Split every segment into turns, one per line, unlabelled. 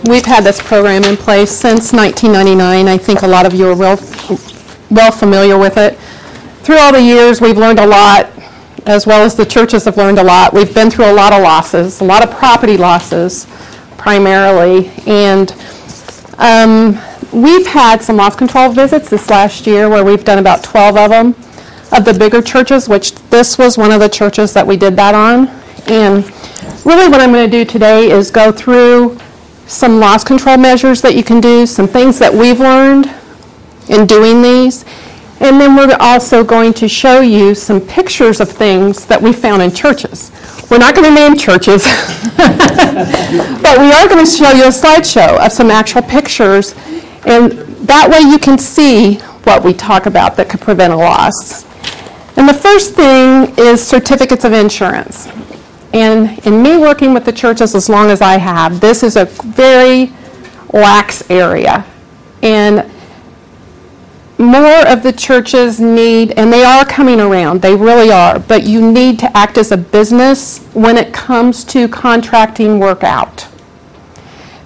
We've had this program in place since 1999. I think a lot of you are well familiar with it. Through all the years, we've learned a lot, as well as the churches have learned a lot. We've been through a lot of losses, a lot of property losses primarily, and we've had some loss control visits this last year where we've done about 12 of them of the bigger churches, which this was one of the churches that we did that on. And really what I'm going to do today is go through some loss control measures that you can do, some things that we've learned in doing these, and then we're also going to show you some pictures of things that we found in churches. We're not going to name churches, but we are going to show you a slideshow of some actual pictures, and that way you can see what we talk about that could prevent a loss. And the first thing is certificates of insurance. And in me working with the churches as long as I have, this is a very lax area. And more of the churches need, and they are coming around, they really are, but you need to act as a business when it comes to contracting work out.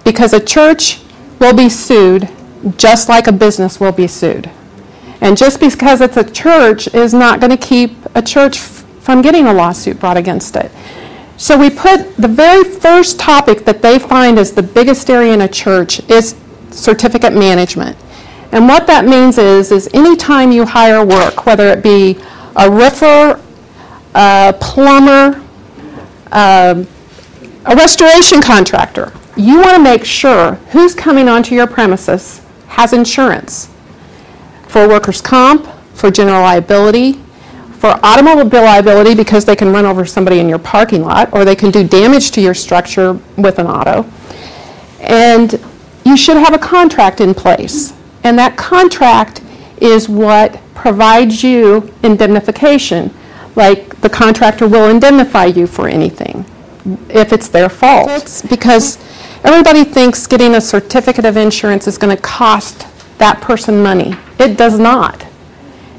Because a church will be sued just like a business will be sued. And just because it's a church is not going to keep a church from getting a lawsuit brought against it. So we put the very first topic that they find is the biggest area in a church is certificate management. And what that means is anytime you hire work, whether it be a roofer, a plumber, a restoration contractor, you want to make sure who's coming onto your premises has insurance for workers' comp, for general liability, for automobile liability because they can run over somebody in your parking lot or they can do damage to your structure with an auto. And you should have a contract in place. And that contract is what provides you indemnification. Like the contractor will indemnify you for anything if it's their fault. It's because everybody thinks getting a certificate of insurance is going to cost that person money. It does not.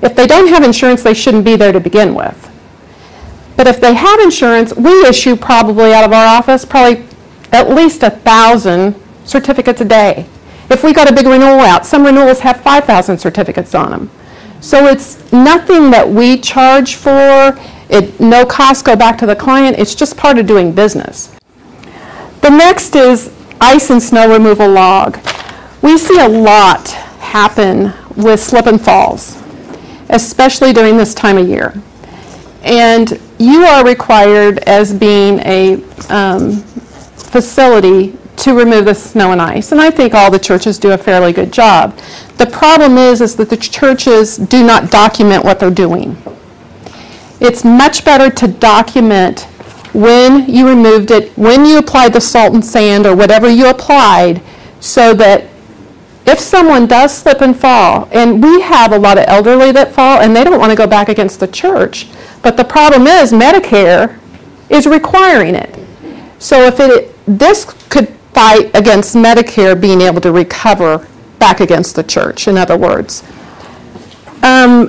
If they don't have insurance, they shouldn't be there to begin with. But if they have insurance, we issue probably out of our office probably at least 1,000 certificates a day. If we got a big renewal out, some renewals have 5,000 certificates on them. So it's nothing that we charge for. No costs go back to the client. It's just part of doing business. The next is ice and snow removal log. We see a lot happen with slip and falls, especially during this time of year. And you are required as being a facility to remove the snow and ice. And I think all the churches do a fairly good job. The problem is that the churches do not document what they're doing. It's much better to document when you removed it, when you applied the salt and sand or whatever you applied, so that if someone does slip and fall, and we have a lot of elderly that fall, and they don't want to go back against the church, but the problem is Medicare is requiring it. So if this could fight against Medicare being able to recover back against the church, in other words. Item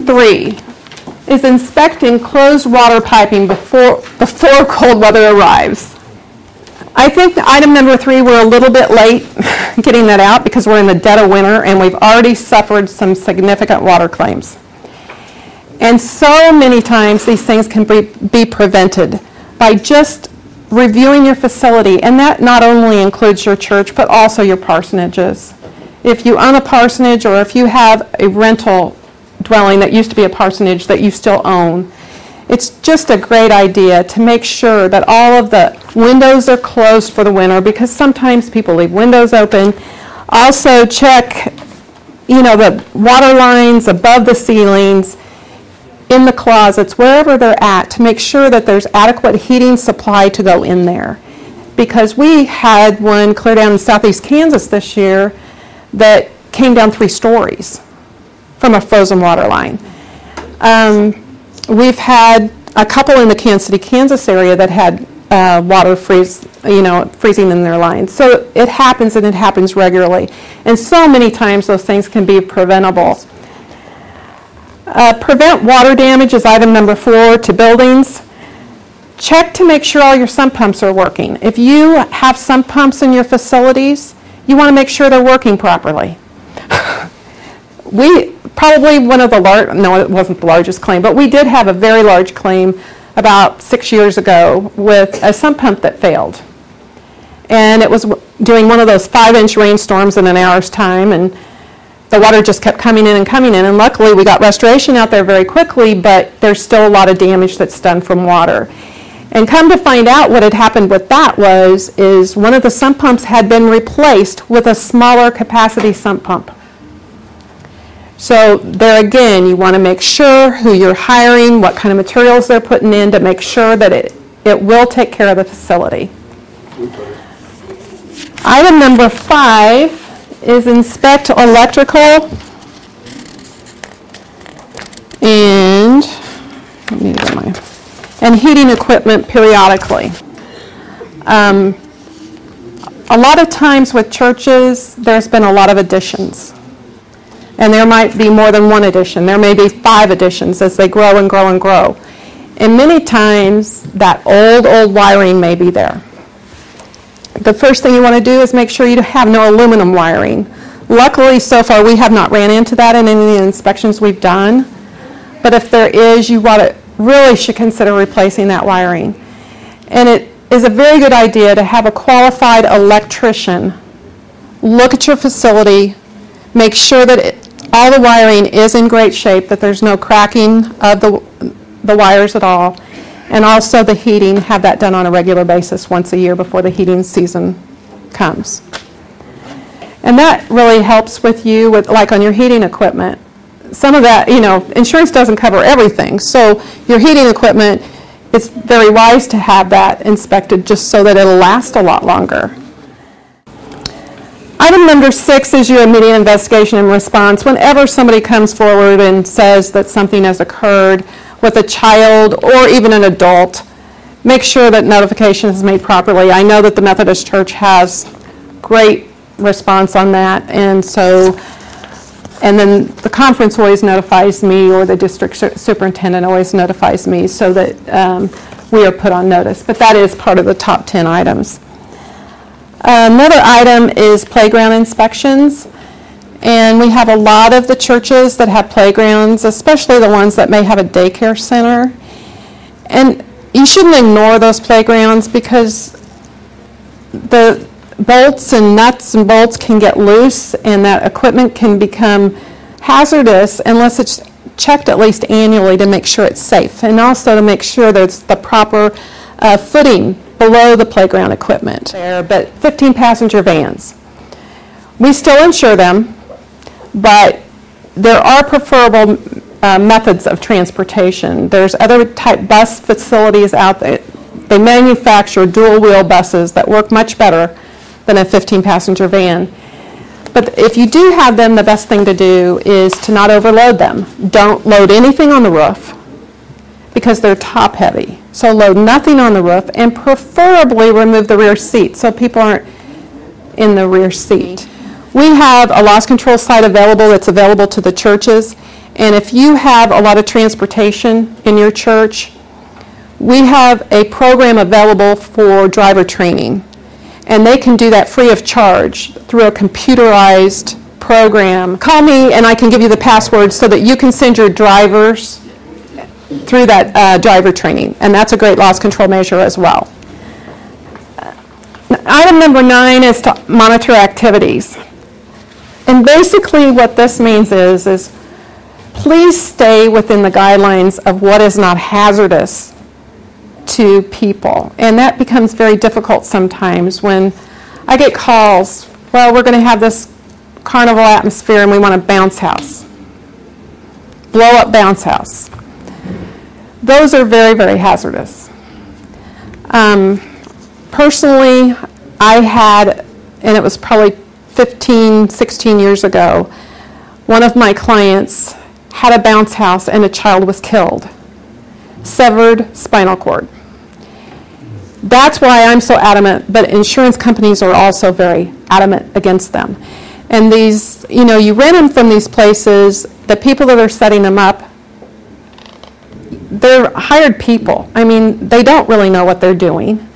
3 is inspecting closed water piping before cold weather arrives. I think item number 3, we're a little bit late getting that out because we're in the dead of winter and we've already suffered some significant water claims. And so many times these things can be prevented by just reviewing your facility, and that not only includes your church but also your parsonages. If you own a parsonage or if you have a rental dwelling that used to be a parsonage that you still own, it's just a great idea to make sure that all of the windows are closed for the winter, because sometimes people leave windows open. Also check, the water lines above the ceilings, in the closets, wherever they're at, to make sure that there's adequate heating supply to go in there. Because we had one clear down in southeast Kansas this year that came down 3 stories from a frozen water line. We've had a couple in the Kansas City, Kansas area that had water freezing in their lines. So it happens, and it happens regularly. And so many times those things can be preventable. Prevent water damage is item number 4 to buildings. check to make sure all your sump pumps are working. If you have sump pumps in your facilities, you want to make sure they're working properly. We probably one of the no, it wasn't the largest claim, but we did have a very large claim about 6 years ago with a sump pump that failed. And it was during one of those 5-inch rainstorms in an hour's time, and the water just kept coming in, and luckily we got restoration out there very quickly, but there's still a lot of damage that's done from water. And come to find out, what had happened with that is one of the sump pumps had been replaced with a smaller capacity sump pump. So there again, you want to make sure who you're hiring, what kind of materials they're putting in to make sure that it will take care of the facility. Item number 5 is inspect electrical and heating equipment periodically. A lot of times with churches, there's been a lot of additions. And there might be more than one addition. There may be 5 additions as they grow and grow and grow. And many times, that old wiring may be there. The first thing you want to do is make sure you have no aluminum wiring. Luckily, so far, we have not ran into that in any of the inspections we've done. But if there is, you really should consider replacing that wiring. And it is a very good idea to have a qualified electrician look at your facility, make sure that all the wiring is in great shape, that there's no cracking of the wires at all, and also the heating, have that done on a regular basis once a year before the heating season comes. And that really helps with you, like on your heating equipment. Some of that, insurance doesn't cover everything, so your heating equipment, it's very wise to have that inspected just so that it'll last a lot longer. Item number 6 is your immediate investigation and response. Whenever somebody comes forward and says that something has occurred with a child or even an adult, make sure that notification is made properly. I know that the Methodist Church has great response on that, and then the conference always notifies me, or the district superintendent always notifies me, so that we are put on notice. But that is part of the top 10 items. Another item is playground inspections, and we have a lot of the churches that have playgrounds, especially the ones that may have a daycare center. And you shouldn't ignore those playgrounds, because the bolts and nuts and bolts can get loose, and that equipment can become hazardous unless it's checked at least annually to make sure it's safe, and also to make sure that it's the proper footing below the playground equipment there. But 15-passenger vans, we still insure them, but there are preferable methods of transportation. There's other type bus facilities out there. They manufacture dual-wheel buses that work much better than a 15-passenger van. But if you do have them, the best thing to do is to not overload them. Don't load anything on the roof, because they're top heavy. So load nothing on the roof, and preferably remove the rear seat so people aren't in the rear seat. We have a loss control site available that's available to the churches, and if you have a lot of transportation in your church, we have a program available for driver training, and they can do that free of charge through a computerized program. Call me and I can give you the password so that you can send your drivers through that driver training, and that's a great loss control measure as well. Item number 9 is to monitor activities. And basically what this means is please stay within the guidelines of what is not hazardous to people. And that becomes very difficult sometimes when I get calls, well, we're going to have this carnival atmosphere and we want a bounce house. Blow up bounce house. Those are very, very hazardous. Personally, I had, and it was probably 15, 16 years ago, one of my clients had a bounce house and a child was killed. Severed spinal cord. That's why I'm so adamant, but insurance companies are also very adamant against them. And these, you rent them from these places, the people that are setting them up, they're hired people. I mean, they don't really know what they're doing.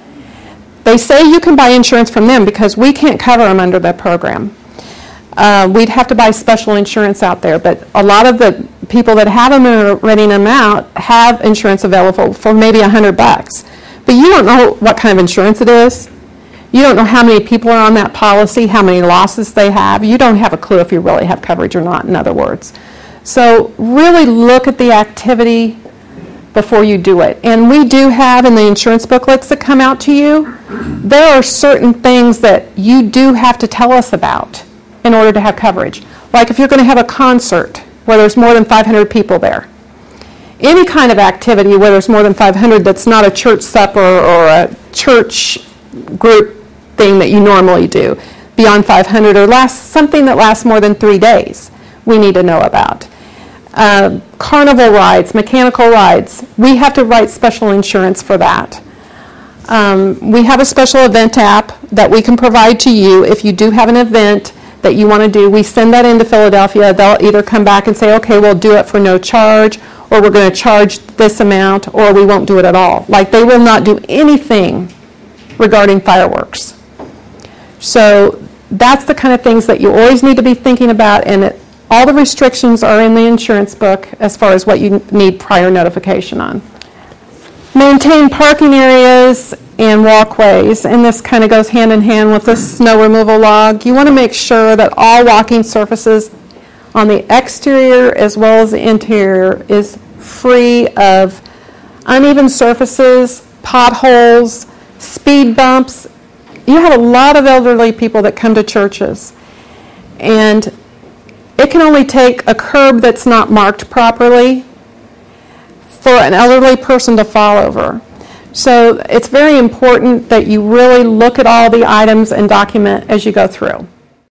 They say you can buy insurance from them because we can't cover them under that program. We'd have to buy special insurance out there, but a lot of the people that have them and are renting them out have insurance available for maybe $100. But you don't know what kind of insurance it is. You don't know how many people are on that policy, how many losses they have. You don't have a clue if you really have coverage or not, in other words. So really look at the activity before you do it. And we do have in the insurance booklets that come out to you, there are certain things that you do have to tell us about in order to have coverage. Like if you're going to have a concert where there's more than 500 people there. Any kind of activity where there's more than 500 that's not a church supper or a church group thing that you normally do, beyond 500 or something that lasts more than 3 days, we need to know about. Carnival rides, mechanical rides, we have to write special insurance for that. We have a special event app that we can provide to you if you do have an event that you want to do. We send that into Philadelphia. They'll either come back and say, okay, we'll do it for no charge, or we're going to charge this amount, or we won't do it at all. Like they will not do anything regarding fireworks. So that's the kind of things that you always need to be thinking about, and all the restrictions are in the insurance book as far as what you need prior notification on. Maintain parking areas and walkways, and this kind of goes hand in hand with the snow removal log. You want to make sure that all walking surfaces on the exterior as well as the interior is free of uneven surfaces, potholes, speed bumps. You have a lot of elderly people that come to churches, and it can only take a curb that's not marked properly for an elderly person to fall over. So it's very important that you really look at all the items and document as you go through.